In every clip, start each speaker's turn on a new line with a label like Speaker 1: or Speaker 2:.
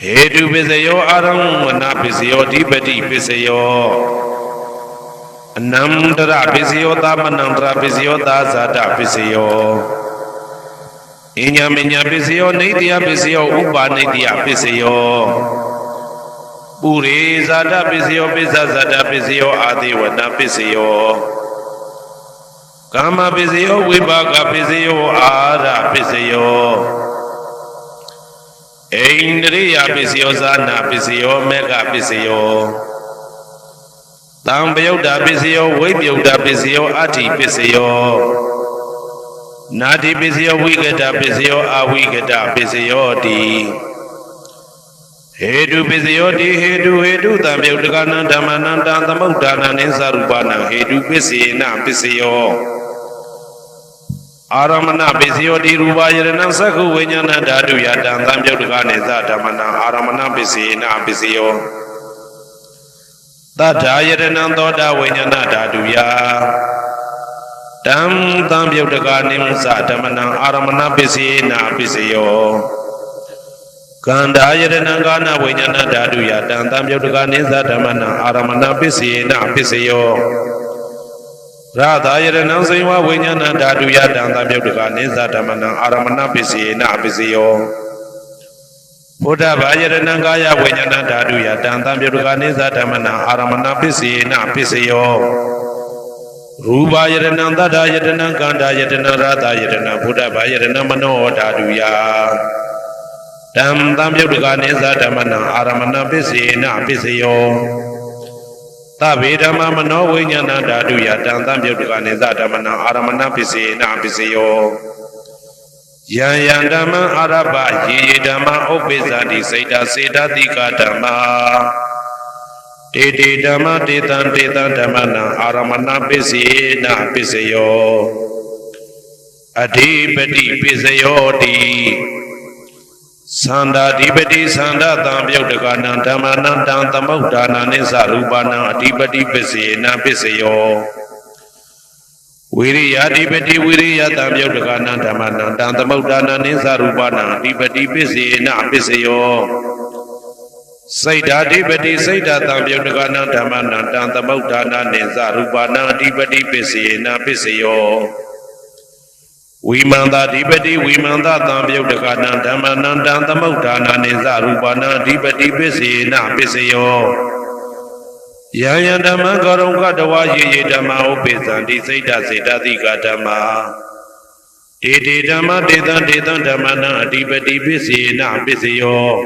Speaker 1: Hedu Pisayo Aramana Pisayo Dipati Pisayo Anandra Pisayo Tamanandra Pisayo Dazada Pisayo Inyaminya Pisayo Nidya Pisayo Upa Nidya Pisayo Puri Zada Pisayo Pisazada Pisayo Adiwana Pisayo Kama Pisayo Vibhaga Pisayo Ara Pisayo Indriya Pisayo Sana Pisayo Mega Pisayo Tambayuda Pisayo Vibhyuda Pisayo Ati Pisayo Nati Pisayo Vigata Pisayo Avigata Pisayo Di Hedu Pisayo Di Hedu Tambayudagana Dhamananda Tamudana Nisarupana Hedu Pisina Pisayo Aramana Pisayo Di Rubayana Saku Vinyana Dadu Yadam Tamyudagane Zadamana Aramana Pisina Pisayo Tadayana Doda Vinyana Dadu Ya Dam Tamyudagane Zadamana Aramana Pisina Pisayo Kandayana Gana Vinyana Dadu Yadam Tamyudagane Zadamana Aramana Pisina Pisayo Radayana Siva Vinyana Dadu Yadam Tamyudagane Zadamana Aramana Pisina Pisayo Buddha Vajrana Gaya Vinyana Dadu Yadam Tamyudagane Zadamana Aramana Pisina Pisayo Rubayana Dadayana Gandayana Radayana Buddha Vajrana Mano Dadu Ya Dam Tamyudagane Zadamana Aramana Pisina Pisayo Tavidama Mano Vinyana Dadu Yadam Tamyudagane Zadamana Aramana Pisina Pisayo Yayandama Araba Yidama Obizadi Seda Seda Dika Dama Dede Dama Dedan Dedan Damana Aramana Pisina Pisayo Adipati Pisayo Di Sanda Dipati Sanda Tamyudagana Damana Tamudana Nisarupana Adipati Pisina Pisayo Viriya Dipati Viriya Tamyudagana Damana Tamudana Nisarupana Adipati Pisina Pisayo Saida Dipati Saida Tamyudagana Damana Tamudana Nisarupana Adipati Pisina Pisayo Vimanda Dipati Vimanda Tamyudagana Damana Tamudana Nisarupana Adipati Pisina Pisayo Yayandama Garunga Dawa Yedama Opizandi Seda Seda Dika Dama Dede Dama Dedan Dedan Damana Adipati Pisina Pisayo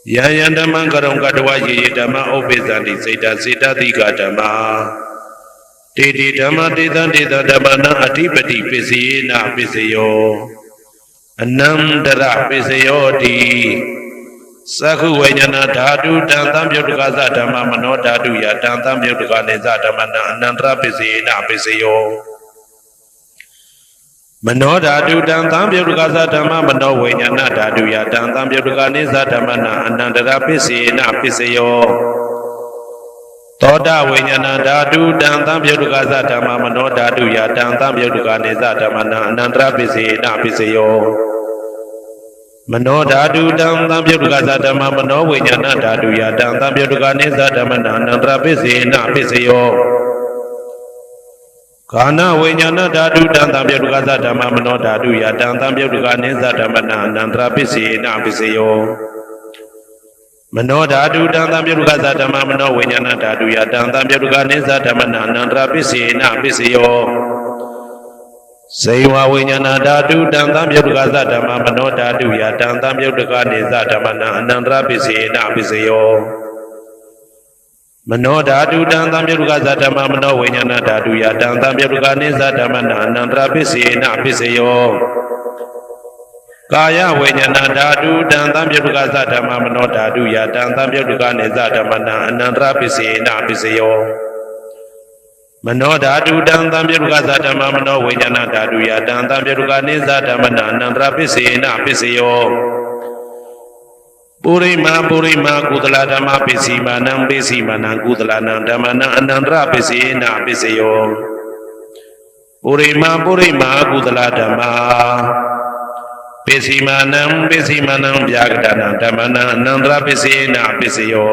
Speaker 1: Yayandama Garunga Dawa Yedama Opizandi Seda Seda Dika Dama Dede Dama Dedan Dedan Damana Adipati Pisina Pisayo Anandara Pisayo Di Saku Vinyana Dadu Dantam Yudagaza Dhamma Mano Dadu Ya Dantam Yudagane Zadamana Anandra Pisina Pisayo Mano Dadu Dantam Yudagaza Dhamma Mano Vinyana Dadu Ya Dantam Yudagane Zadamana Anandra Pisina Pisayo Toda Vinyana Dadu Dantam Yudagaza Dhamma Mano Dadu Ya Dantam Yudagane Zadamana Anandra Pisina Pisayo Mano Dadu Dam Tamyudagaza Dhamma Mano Vinyana Dadu Ya Dam Tamyudagane Zadamana Anandra Pisina Pisayo Kana Vinyana Dadu Dam Tamyudagaza Dhamma Mano Dadu Ya Dam Tamyudagane Zadamana Anandra Pisina Pisayo Mano Dadu Dam Tamyudagaza Dhamma Mano Vinyana Dadu Ya Dam Tamyudagane Zadamana Anandra Pisina Pisayo Seiwa Vinyana Dadu Dantam Yudagaza Dhamma Mano Dadu Ya Dantam Yudagane Zadamana Anandra Pisina Pisayo Mano Dadu Dantam Yudagaza Dhamma Mano Vinyana Dadu Ya Dantam Yudagane Zadamana Anandra Pisina Pisayo Kaya Vinyana Dadu Dantam Yudagaza Dhamma Mano Dadu Ya Dantam Yudagane Zadamana Anandra Pisina Pisayo Mano Dadu Dantam Yudagaza Dhamma Mano Vinyana Dadu Ya Dantam Yudagane Zadamana Anandra Pisina Pisayo Purima Kudala Dhamma Pisimanam Pisimanam Kudalanam Dhammana Anandra Pisina Pisayo Purima Kudala Dhamma ပိစီမာနံဗျာကတနာဓမ္မနာအနန္တရပစ္စေနပစ္စယော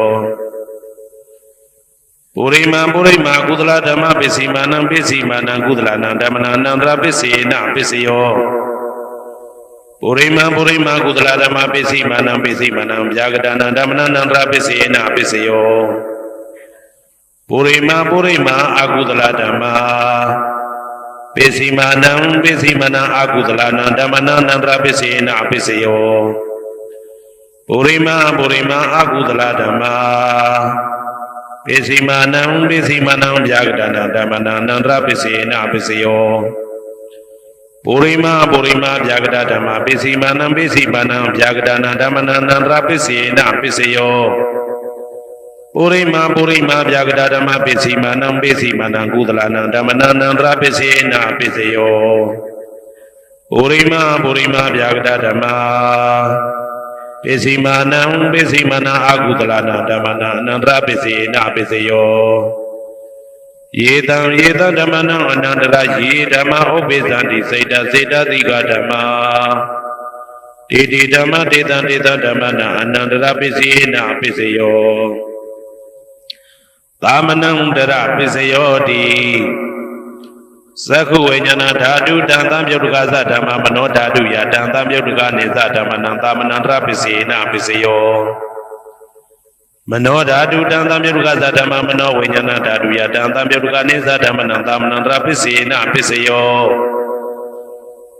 Speaker 1: ပုရိမာကုသလဓမ္မပိစီမာနံကုသလနာဓမ္မနာအနန္တရပစ္စေနပစ္စယောပုရိမာကုသလဓမ္မပိစီမာနံဗျာကတနာဓမ္မနာအနန္တရပစ္စေနပစ္စယောပုရိမာအကုသလဓမ္မပိစီမာနံအကုသလနာဓမ္မနာအနန္တရပစ္စေနပစ္စယောပုရိမာအကုသလဓမ္မပိစီမာနံဗျာကတနာဓမ္မနာအနန္တရပစ္စေနပစ္စယောပုရိမာဗျာကတဓမ္မပိစီမာနံဗျာကတနာဓမ္မနာအနန္တရပစ္စေနပစ္စယောပုရိမာဗျာကတဓမ္မပိစီမာနံကုသလနာဓမ္မနာအနန္တရပစ္စေနပစ္စယောပုရိမာဗျာကတဓမ္မပိစီမာနံအကုသလနာဓမ္မနာအနန္တရပစ္စေနပစ္စယောယေတံဓမ္မနံအနန္တရယေဓမ္မဥပ္ပိသန္တိစေတသိကဓမ္မတေဓမ္မတေတံဓမ္မနံအနန္တရပစ္စေနပစ္စယောသာမနံတရပစ္စယောတိသက္ခုဝိညာဏဓာတုတံသံပြုတ်တကသဓမ္မမနောဓာတုယတံသံပြုတ်တကနေသဓမ္မနံသာမနံတရပစ္စေနပစ္စယောမနောဓာတုတံသံပြုတ်တကသဓမ္မမနောဝိညာဏဓာတုယတံသံပြုတ်တကနေသဓမ္မနံသာမနံတရပစ္စေနပစ္စယော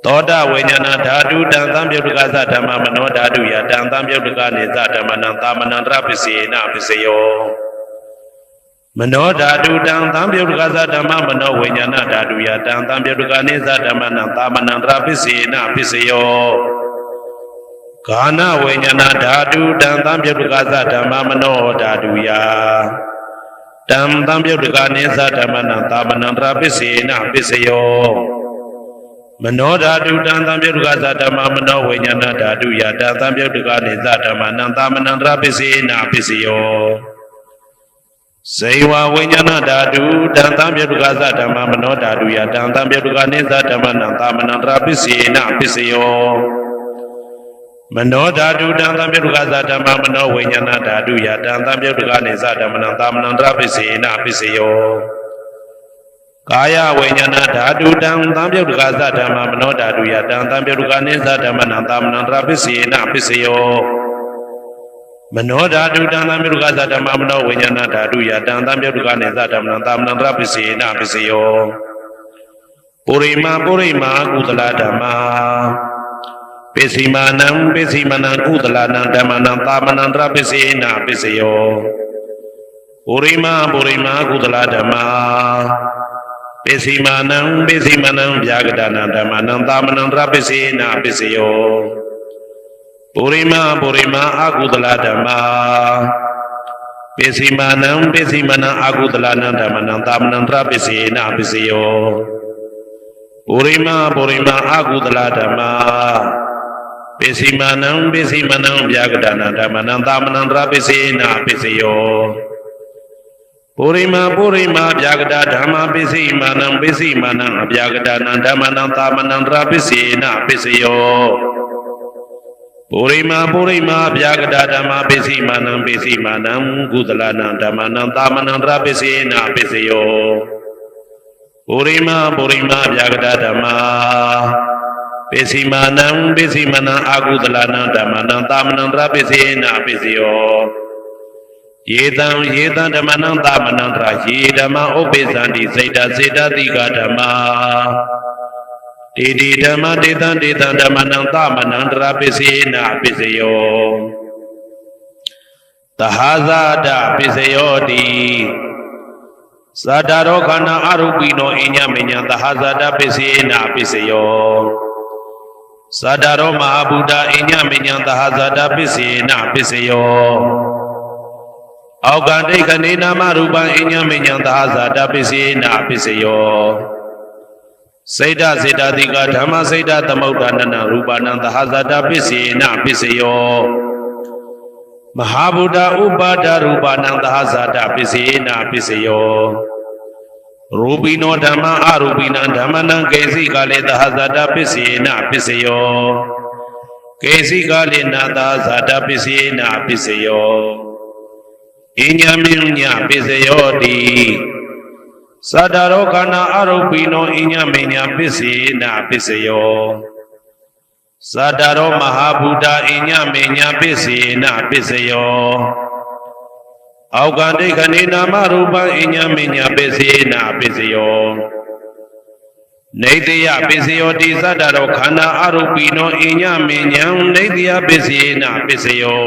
Speaker 1: သောတဝိညာဏဓာတုတံသံပြုတ်တကသဓမ္မမနောဓာတုယတံသံပြုတ်တကနေသဓမ္မနံသာမနံတရပစ္စေနပစ္စယောမနောဓာတုတံသံပြုတ်တကသဓမ္မမနောဝိညာဏဓာတုယတံသံပြုတ်တကနေသဓမ္မနံသာမနံတရပစ္စေနပစ္စယောဂာနဝိညာဏဓာတုတံသံပြုတ်တကသဓမ္မမနောဓာတုယတံသံပြုတ်တကနေသဓမ္မနံသာမနံတရပစ္စေနပစ္စယောမနောဓာတုတံသံပြုတ်တကသဓမ္မမနောဝိညာဏဓာတုယတံသံပြုတ်တကနေသဓမ္မနံသာမနံတရပစ္စေနပစ္စယောဇေဝဝိညာဏဓာတုတံသံပြုတ်တကသဓမ္မမနောဓာတုယတံသံပြုတ်တကနေသဓမ္မနံသာမနံတရပစ္စေနပစ္စယောမနောဓာတုတံသံပြုတ်တကသဓမ္မမနောဝိညာဏဓာတုယတံသံပြုတ်တကနေသဓမ္မနံသာမနံတရပစ္စေနပစ္စယောကာယဝိညာဏဓာတုတံသံပြုတ်တကသဓမ္မမနောဓာတုယတံသံပြုတ်တကနေသဓမ္မနံသာမနံတရပစ္စေနပစ္စယောမနောဓာတုတံသံပြုတ်တကသဓမ္မမနောဝိညာဏဓာတုယတံသံပြုတ်တကနေသဓမ္မနံသာမနံတရပစ္စေနပစ္စယောပုရိမာကုသလဓမ္မပိစီမာနံကုသလနာဓမ္မနံသာမနံတရပစ္စေနပစ္စယောပုရိမာကုသလဓမ္မပိစီမာနံဗျာကတနာဓမ္မနံသာမနံတရပစ္စေနပစ္စယောပုရိမာအကုသလဓမ္မပိစီမာနံအကုသလနာဓမ္မနံသာမနံတရပစ္စေနပစ္စယောပုရိမာအကုသလဓမ္မပိစီမာနံဗျာကတနာဓမ္မနံသာမနံတရပစ္စေနပစ္စယောပုရိမာဗျာကတဓမ္မပိစီမာနံဗျာကတနာဓမ္မနံသာမနံတရပစ္စေနပစ္စယောပုရိမာဗျာကတဓမ္မပိစီမာနံကုသလနာဓမ္မနံသာမနံတရပစ္စေနပစ္စယောပုရိမာဗျာကတဓမ္မပိစီမာနံအကုသလနာဓမ္မနံသာမနံတရပစ္စေနပစ္စယောယေတံဓမ္မနံသာမနံတရယေဓမ္မဥပ္ပိသန္တိစေတသိကဓမ္မတေဓမ္မတေတံဓမ္မနံသာမနံတရပစ္စေနပစ္စယောသဟာဇာတပစ္စယောတိသတ္တရောခန္ဓာအရူပိနောအညမညံသဟာဇာတပစ္စေနပစ္စယောသတ္တရောမဟာဗုဒ္ဓအညမညံသဟာဇာတပစ္စေနပစ္စယောအောက်ကဒိဋ္ဌနေနာမရူပံအညမညံသဟာဇာတပစ္စေနပစ္စယောစေတသိကဓမ္မစေတသမုဋ္ဌာနနရူပနံသဟာဇာတပစ္စေနပစ္စယောမဟာဗုဒ္ဓဥပါဒရူပနံသဟာဇာတပစ္စေနပစ္စယောရူပိနောဓမ္မအရူပိနံဓမ္မနံကေစီကလေသဟာဇာတပစ္စေနပစ္စယော ကေစီကာလေနာသာဇာတပစ္စယေနာပစ္စယောအညံမြညပစ္စယောတိသတ္တရောခန္ဓာအရုပိနောအညံမြညပစ္စယေနာပစ္စယောသတ္တရောမဟာဗုဒ္ဓအညံမြညပစ္စယေနာပစ္စယောအောက်ကဒိဋ္ဌနေနာမရူပံအညံမြညပစ္စယေနာပစ္စယောနေတယပစ္စယောတိသတ္တရောခန္ဓာအရုပိနောအညမြညံနေတယပစ္စယေနပစ္စယော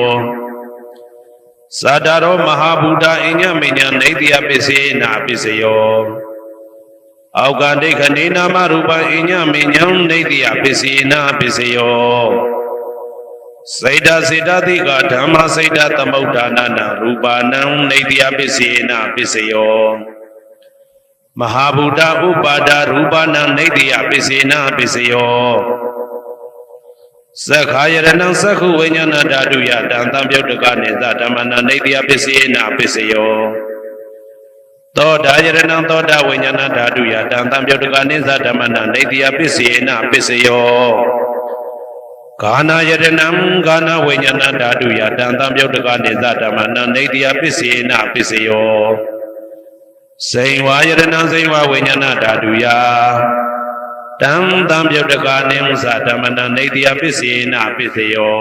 Speaker 1: သတ္တရောမဟာဗုဒ္ဓအညမြညံနေတယပစ္စယေနပစ္စယောအောက်ကဒိဋ္ဌနေနာမရူပံအညမြညံနေတယပစ္စယေနပစ္စယောစေတစေတတိကဓမ္မစေတသမုဋ္ဌာနာနာရူပနံနေတယပစ္စယေနပစ္စယောမဟာဗုဒ္ဓဥပါဒရူပနံနေတယပစ္စေနပစ္စယောသက္ခာယရဏံသက္ခုဝိညာဏဓာတုယတံတံပြုတ်တကနေသဓမ္မနံနေတယပစ္စေနပစ္စယောသောတာယရဏံသောတာဝိညာဏဓာတုယတံတံပြုတ်တကနေသဓမ္မနံနေတယပစ္စေနပစ္စယောဂာနာယရဏံဂာနာဝိညာဏဓာတုယတံတံပြုတ်တကနေသဓမ္မနံနေတယပစ္စေနပစ္စယောစိန်ဝါယရဏံစိန်ဝါဝိညာဏဓာတုယတံတံပြုတ်တကနေသဓမ္မနံနေတယပစ္စေနပစ္စယော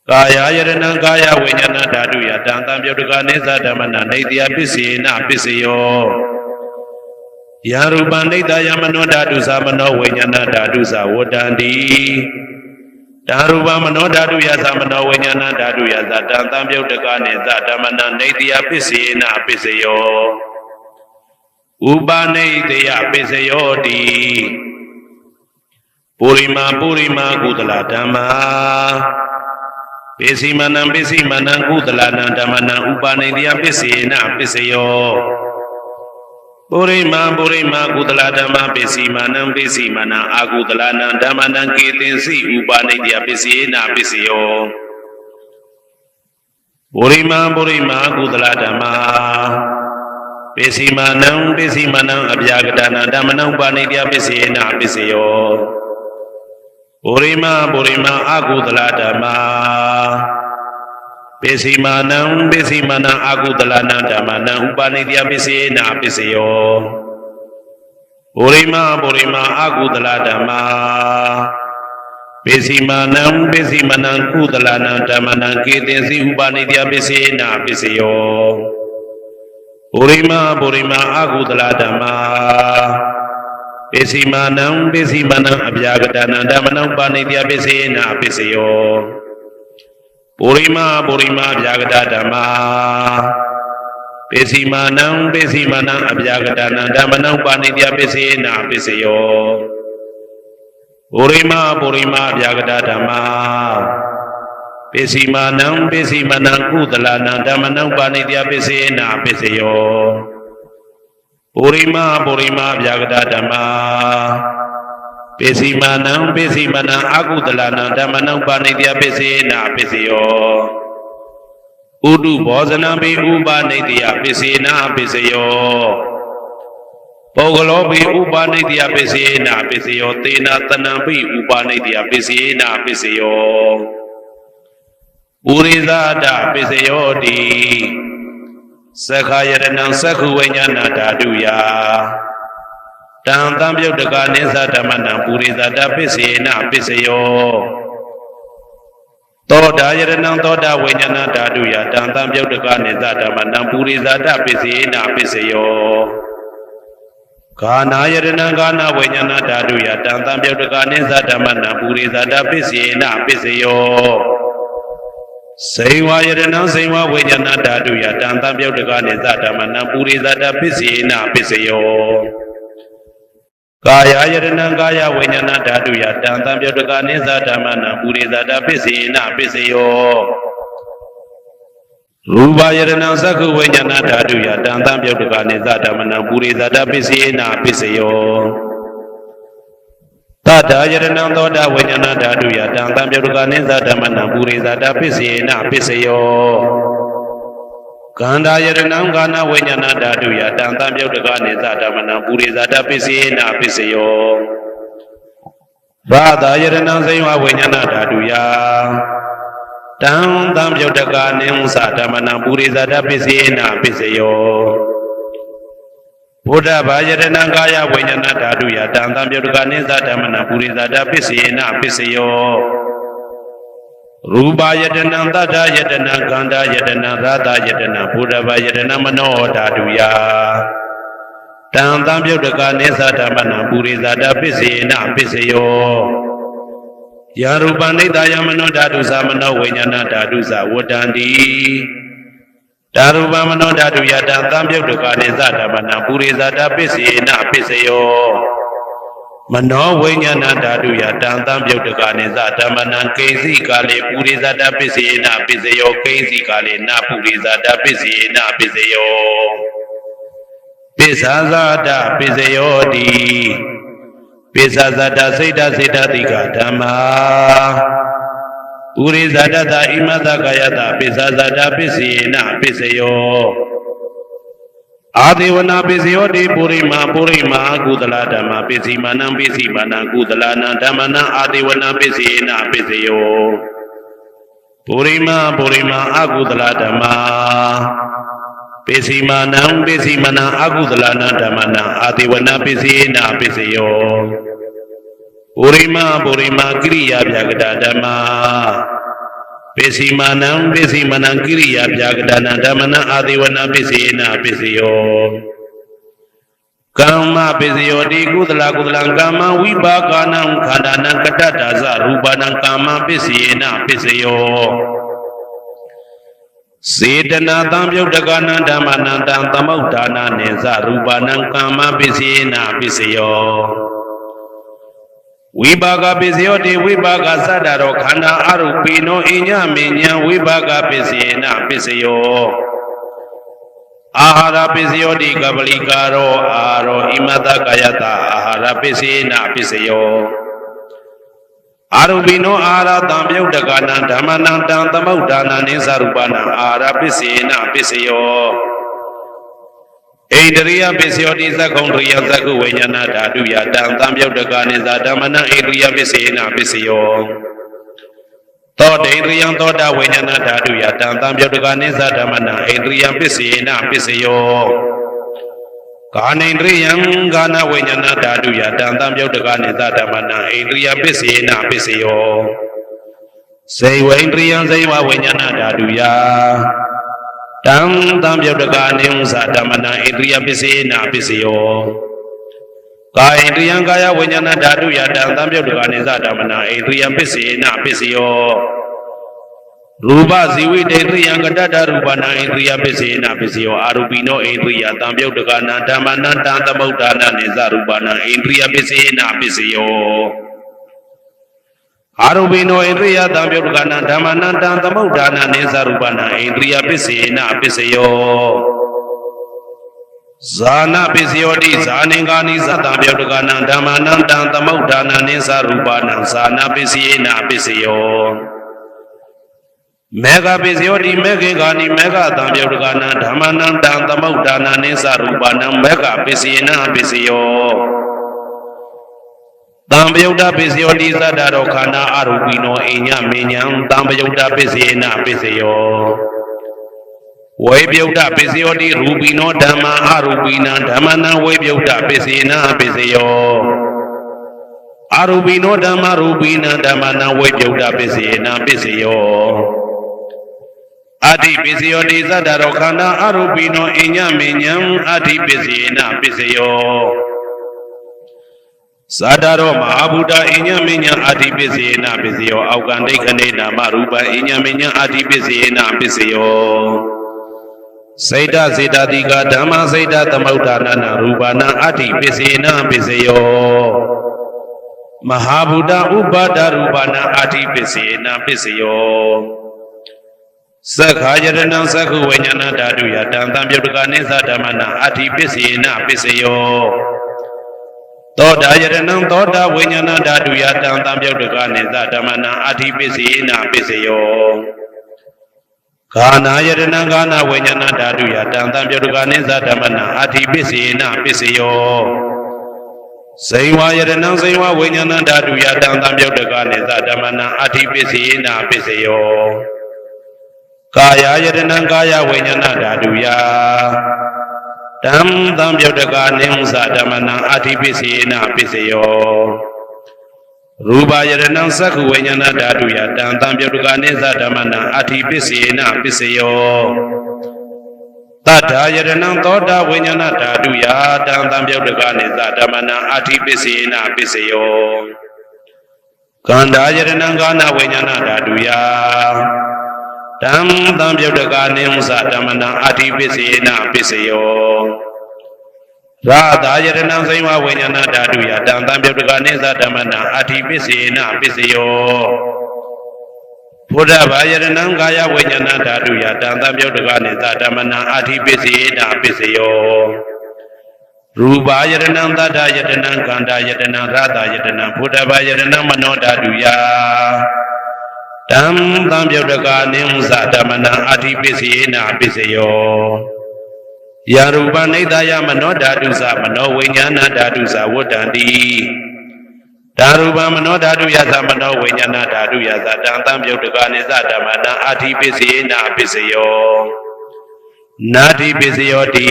Speaker 1: ကာယယရဏံကာယဝိညာဏဓာတုယတံတံပြုတ်တကနေသဓမ္မနံနေတယပစ္စေနပစ္စယောယရူပံနေတယမနောဓာတုသမနောဝိညာဏဓာတုသဝတ္တန္တိဓာရူပမနောဓာတုယသမနောဝိညာဏဓာတုယသတံတံပြုတ်တကနေသဓမ္မနံနေတယပစ္စေနပစ္စယောဥပနေတယပစ္စယောတိပုရိမာကုသလဓမ္မာပိစီမနံကုသလနံဓမ္မနံဥပနေတယပစ္စေနပစ္စယောပုရိမာကုသလဓမ္မပိစီမနံအာကုသလနံဓမ္မနံကေတင်စီဥပနိတယပစ္စေနပစ္စယောပုရိမာကုသလဓမ္မပိစီမနံအဗျာကတနာဓမ္မနံဥပနိတယပစ္စေနပစ္စယောပုရိမာအာကုသလဓမ္မပိစီမနံအာကုသလနံဓမ္မနံဥပနိတယပစ္စေနပစ္စယောပုရိမာအာကုသလဓမ္မပိစီမနံကုသလနံဓမ္မနံကေတင်စီဥပနိတယပစ္စေနပစ္စယောပုရိမာအာကုသလဓမ္မပိစီမနံအဗျာကတနာဓမ္မနံဥပနိတယပစ္စေနပစ္စယောပုရိမာဗျာကတဓမ္မာပိစီမနံအဗျာကတနာဓမ္မနံဥပနိတယပစ္စေနပစ္စယောပုရိမာဗျာကတဓမ္မာပိစီမနံကုသလနံဓမ္မနံဥပနိတယပစ္စေနပစ္စယောပုရိမာဗျာကတဓမ္မာပိစီမနံအာကုသလနံဓမ္မနံဥပနိတယပစ္စေနပစ္စယောဥဒုဘောဇနံပိဥပနိတယပစ္စေနပစ္စယောပုဂ္ဂလောပိဥပနိတယပစ္စေနပစ္စယောသေနတနံပိဥပနိတယပစ္စေနပစ္စယောပုရိသဒပစ္စယောတိသက္ခာယရဏံသက္ခုဝိညာဏဓာတုယတံတံပြုတ်တကနေသဓမ္မနံပုရိသဒပစ္စေနပစ္စယောသောတာယရဏံသောတာဝိညာဏဓာတုယတံတံပြုတ်တကနေသဓမ္မနံပုရိသဒပစ္စေနပစ္စယောဂာနာယရဏံဂာနာဝိညာဏဓာတုယတံတံပြုတ်တကနေသဓမ္မနံပုရိသဒပစ္စေနပစ္စယောစိန်ဝါယရဏံစိန်ဝါဝိညာဏဓာတုယတံတံပြုတ်တကနေသဓမ္မနံပုရိသဒပစ္စေနပစ္စယောကာယယရဏံကာယဝိညာဏဓာတုယတံတံပြုတ်တကနေသဓမ္မနံပုရိသဒပစ္စေနပစ္စယောရူပယရဏံသက္ခုဝိညာဏဓာတုယတံတံပြုတ်တကနေသဓမ္မနံပုရိသဒပစ္စေနပစ္စယောသတ္တယရဏံသောတာဝိညာဏဓာတုယတံတံပြုတ်တကနေသဓမ္မနံပုရိသဒပစ္စေနပစ္စယောကန္တာယရဏံကာနဝိညာဏဓာတုယတံတံပြုတ်တကနေသဓမ္မနံပုရိသဒပစ္စေနပစ္စယော ဘာသာယရဏံစိဝဝိညာဏဓာတုယတံသံယုတ်တကနိသဓမ္မနံပုရိသတပစ္စေနပစ္စယောဘုဒ္ဓဘာယရဏံကာယဝိညာဏဓာတုယတံသံယုတ်တကနိသဓမ္မနံပုရိသတပစ္စေနပစ္စယောရူပယတနာသတ္တယတနာခန္ဓာယတနာသာသယတနာဘုဒ္ဓဘာယတနာမနောဓာတုယတံသံယုတ်တကနိသဓမ္မနံပုရိသတပစ္စေနပစ္စယောယာရူပနိတယမနောဓာတုသမနောဝိညာဏဓာတုသဝတ္တန္တိဓာရူပမနောဓာတုယတံသံယုတ်တကနိသဓမ္မနံပုရိသတပစ္စေနပစ္စယောမနောဝိညာဏဓာတုယတံသံယုတ်တကနိသဓမ္မနံကိဉ္စီကာလေပုရိသတပစ္စေနပစ္စယောကိဉ္စီကာလေနပုရိသတပစ္စေနပစ္စယောပစ္ဆာဇာတပစ္စယောတိပစ္ဆာဇာတစိတ်တစေတတိကဓမ္မာပုရိသတတဣမတကာယတပစ္ဆာဇာတပစ္စေနပစ္စယောအာဒေဝနာပစ္စယောတိပုရိမာကုသလဓမ္မပစ္စည်းမာနံပစ္စည်းမာနံကုသလနာဓမ္မနံအာဒေဝနာပစ္စေနပစ္စယောပုရိမာအကုသလဓမ္မပစ္စည်းမာနံပစ္စည်းမာနံအကုသလနာဓမ္မနံအာဒေဝနာပစ္စေနပစ္စယောပုရိမာကိရိယာဗျာကတဓမ္မပစ္စည်းမာနံကိရိယာဗျာကတနာဓမ္မနံအာဒေဝနာပစ္စေနပစ္စယောကာမပစ္စယောတိကုသလကာမဝိပါကနံခန္ဓာနံကတ္တဒါဇရူပနံကာမပစ္စေနပစ္စယောစေတနာသံယုတ်တကနံဓမ္မနံတံသမုဋ္ဌာနာနေဇရူပနံကာမပစ္စေနပစ္စယောဝိပါကပစ္စယောတိဝိပါကသတ္တရောခန္ဓာအရုပိနောအညမေညာဝိပါကပစ္စေနပစ္စယောအာဟာရပစ္စယောတိကပလိကာရောအာရောဣမတကာယတအာဟာရပစ္စေနပစ္စယောအာရုပိနောအာဟာရတံယုတ်တကနံဓမ္မနံတံသမုဋ္ဌာနာနိသရူပနံအာဟာရပစ္စေနပစ္စယောဣန္ဒရိယပစ္စယောတိသက္ကုံတရိယသက္ကုဝိညာဏဓာတုယတံသံယုတ်တကနိသဓမ္မနံဣန္ဒရိယပစ္စေနပစ္စယောသောတေန္ဒရိယသောတဝိညာဏဓာတုယတံသံယုတ်တကနိသဓမ္မနံဣန္ဒရိယပစ္စေနပစ္စယောကာနိန္ဒရိယကာနဝိညာဏဓာတုယတံသံယုတ်တကနိသဓမ္မနံဣန္ဒရိယပစ္စေနပစ္စယောဇေဝိန္ဒရိယဇေဝဝိညာဏဓာတုယတံသံယုတ်တကနိသဓမ္မနံဣန္ဒရိယပစ္စေနပစ္စယောကာယိန္ဒရိယကာယဝိညာဏဓာတုယတံသံယုတ်တကနိသဓမ္မနံဣန္ဒရိယပစ္စေနပစ္စယောရူပဇီဝိတေန္ဒရိယကတ္တရူပနံဣန္ဒရိယပစ္စေနပစ္စယောအာရူပိနောဣန္ဒရိယသံယုတ်တကနံဓမ္မနံတံသမုဋ္ဌာနာနိသရူပနံဣန္ဒရိယပစ္စေနပစ္စယောအာရူပိနောဣန္ဒရိယသံယုတ်တကနံဓမ္မနံတံသမုဋ္ဌာနာနိသရူပနံဣန္ဒရိယပစ္စေနပစ္စယောဇာနာပစ္စယောတိဇာနိကာနိသတံယုတ်တကနံဓမ္မနံတံသမုဋ္ဌာနာနိသရူပနံဇာနာပစ္စေနပစ္စယောမေဃပစ္စယောတိမေခေကာနိမေဃတံယုတ်တကနံဓမ္မနံတံသမုဋ္ဌာနာနိသရူပနံမေဃပစ္စေနပစ္စယောတံပယုတ်တပစ္စယောတိသတ္တရောခန္ဓာအရူပိနောအိညမေညံတံပယုတ်တပစ္စေနပစ္စယောဝေပယုတ်တပစ္စယောတိရူပိနောဓမ္မာအရူပိနံဓမ္မနံဝေပယုတ်တပစ္စေနပစ္စယောအရူပိနောဓမ္မာရူပိနံဓမ္မနံဝေပယုတ်တပစ္စေနပစ္စယောအဋ္ဌိပစ္စယောတိသတ္တရောခန္ဓာအရူပိနောအိညမေညံအဋ္ဌိပစ္စေနပစ္စယောဇာတရောမဟာဗုဒ္ဓအိညမေညံအဋ္ဌိပစ္စေနပစ္စယောအောက်ကံဒိဋ္ဌနေနာမရူပံအိညမေညံအဋ္ဌိပစ္စေနပစ္စယောစေတစေတတိကဓမ္မစေတသမုဋ္ဌာနာနာရူပနာအဋ္ဌိပစ္စေနပစ္စယောမဟာဗုဒ္ဓဥပါဒရူပနာအဋ္ဌိပစ္စေနပစ္စယောသက္ခာယတနံသက္ခုဝိညာဏဓာတုယတံသံယုတ်တကနိသဓမ္မနံအဋ္ဌိပစ္စေနပစ္စယောသောတာယတနံသောတာဝိညာဏဓာတုယတံသံယုတ်တကနိသဓမ္မနံအဋ္ဌိပစ္စေနပစ္စယောဂာနာယတနံဂာနာဝိညာဏဓာတုယတံသံယုတ်တကနိသဓမ္မနံအဋ္ဌိပစ္စေနပစ္စယော စိန်ဝါယရဏံစိန်ဝါဝိညာဏဓာတုယတံသံပြုတ်တကနိသဓမ္မနံအဋ္ဌိပစ္စေနာပစ္စယောကာယယတနံကာယဝိညာဏဓာတုယတံသံပြုတ်တကနိသဓမ္မနံအဋ္ဌိပစ္စေနာပစ္စယောရူပယတနံသက္ခဝိညာဏဓာတုယတံသံပြုတ်တကနိသဓမ္မနံအဋ္ဌိပစ္စေနာပစ္စယောတတ္ထာယတနံသောတာဝိညာဏဓာတုယတံသံပြုတ်တကနိသဓမ္မနံအဋ္ဌိပစ္စေနာပစ္စယောကန္တာယတနံကာနဝိညာဏဓာတုယတံသံပြုတ်တကနိသဓမ္မနံအဋ္ဌိပစ္စေနာပစ္စယောရာသာယတနံစိဝဝိညာဏဓာတုယတံသံပြုတ်တကနိသဓမ္မနံအဋ္ဌိပစ္စေနာပစ္စယောဘုဒ္ဓဘာယတနံကာယဝိညာဏဓာတုယတံသံပြုတ်တကနိသဓမ္မနံအဋ္ဌိပစ္စေနာပစ္စယောရူပယတနံသတ္တယတနံကန္တာယတနံရာသာယတနံဘုဒ္ဓဘာယတနံမနောဓာတုယတံသံပြုတ်တကနိသဓမ္မနံအဋ္ဌိပစ္စေနာပစ္စယောယာရူပနိဒာယမနောဓာတုသမနောဝိညာဏဓာတုသဝတ္တံတိဓာရူပမနောဓာတုယသမနောဝိညာဏဓာတုယသတံသံပြုတ်တကနိသဓမ္မနံအဋ္ဌိပစ္စေနာပစ္စယောနာတိပစ္စယောတိ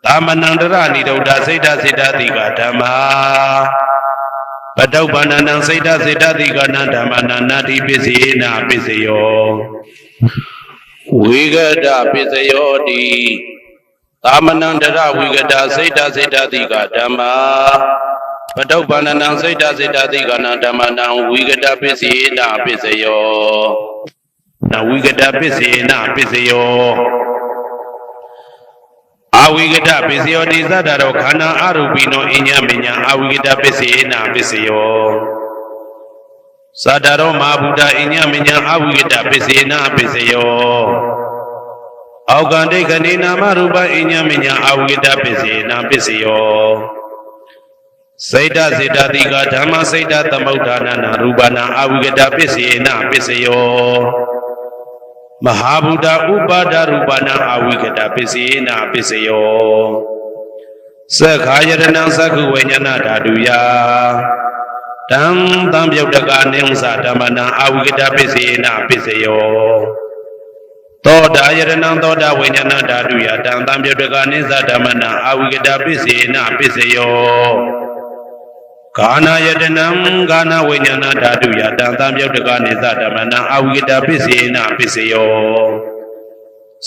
Speaker 1: သမနန္တရဏိဒုဒ္ဓစိတ်တစိတ္တတိကဓမ္မာပတုပ္ပန္နံစိတ်တစိတ္တတိကနံဓမ္မနံနာတိပစ္စေနာပစ္စယောဝိဂဒပစ္စယောတိသမနန္တရဝိဂဒစိတ်တစိတ္တတိကဓမ္မာပတုပ္ပန္နံစိတ်တစိတ္တတိကနံဓမ္မနံဝိဂဒပစ္စေနာပစ္စယောနဝိဂဒပစ္စေနာပစ္စယောအဝိဂဒပစ္စယောတိသတ္တရောခန္ဓာအရူပိနောအညမညာအဝိဂဒပစ္စေနာပစ္စယောသတ္တရောမဟာဗုဒ္ဓအညမညာအဝိဂဒပစ္စေနာပစ္စယောအောကံဒိဋ္ဌိနာမရူပအညမညာအဝိဂဒပစ္စေနာပစ္စယောစိတ်တစေတတိကဓမ္မစိတ်တသမုဋ္ဌာနနာရူပနာအဝိဂဒပစ္စေနာပစ္စယောမဟာဗုဒ္ဓဥပါဒရူပနာအဝိကတပစ္စေနာပစ္စယောသက္ခာယတနံသက္ခဝိညာဏဓာတုယတံသံပြုတ်တကနိသဓမ္မနံအဝိကတပစ္စေနာပစ္စယောသောတာယတနံသောတာဝိညာဏဓာတုယတံသံပြုတ်တကနိသဓမ္မနံအဝိကတပစ္စေနာပစ္စယောကာနာယတနံကာနဝိညာဏဓာတုယတံသံပြုတ်တကနိသဓမ္မနံအဝိကတပစ္စေနာပစ္စယော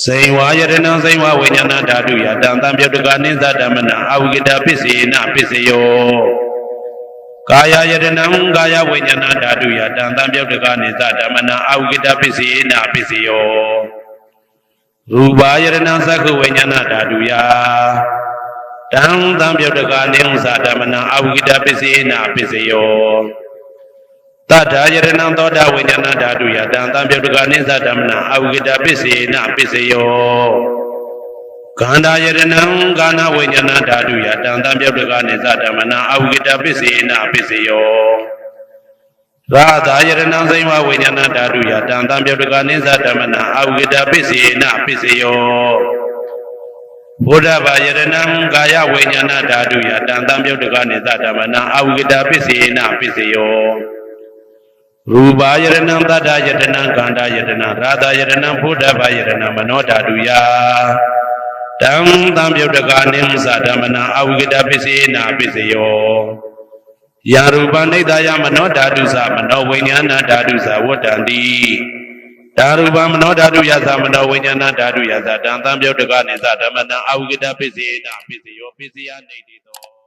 Speaker 1: စိန်ဝါယတနံစိန်ဝဝိညာဏဓာတုယတံသံပြုတ်တကနိသဓမ္မနံအဝိကတပစ္စေနာပစ္စယောကာယယတနံကာယဝိညာဏဓာတုယတံသံပြုတ်တကနိသဓမ္မနံအဝိကတပစ္စေနာပစ္စယောရူပယတနံသက္ခဝိညာဏဓာတုယတံသံပြုတ်တကနိသဓမ္မနံအဝိကတပစ္စေနာပစ္စယောတတ္ထာယတနံသောတာဝိညာဏဓာတုယတံသံပြုတ်တကနိသဓမ္မနံအဝိကတပစ္စေနာပစ္စယောကန္တာယတနံကာနဝိညာဏဓာတုယတံသံပြုတ်တကနိသဓမ္မနံအဝိကတပစ္စေနာပစ္စယောရာသာယတနံစိဝဝိညာဏဓာတုယတံသံပြုတ်တကနိသဓမ္မနံအဝိကတပစ္စေနာပစ္စယောဘုဒ္ဓဘာယတနံကာယဝိညာဏဓာတုယတံသံပြုတ်တကနိသဓမ္မနံအဝိကတပစ္စေနာပစ္စယောရူပယတနံသတ္တယတနံကန္တာယတနံရာသာယတနံဘုဒ္ဓဘာယတနံမနောဓာတုယတံသံပြုတ်တကနိသဓမ္မနံအဝိကတပစ္စေနာပစ္စယောယာရူပနိဒာယမနောဓာတုသမနောဝိညာဏဓာတုသဝတ္တံတိဓာရူပမနောဓာတုယသမနောဝိညာဏဓာတုယသတံသံပြုတ်တကနိသဓမ္မနံအဝိကတပစ္စေနာပစ္စယောပစ္စယနေတိသော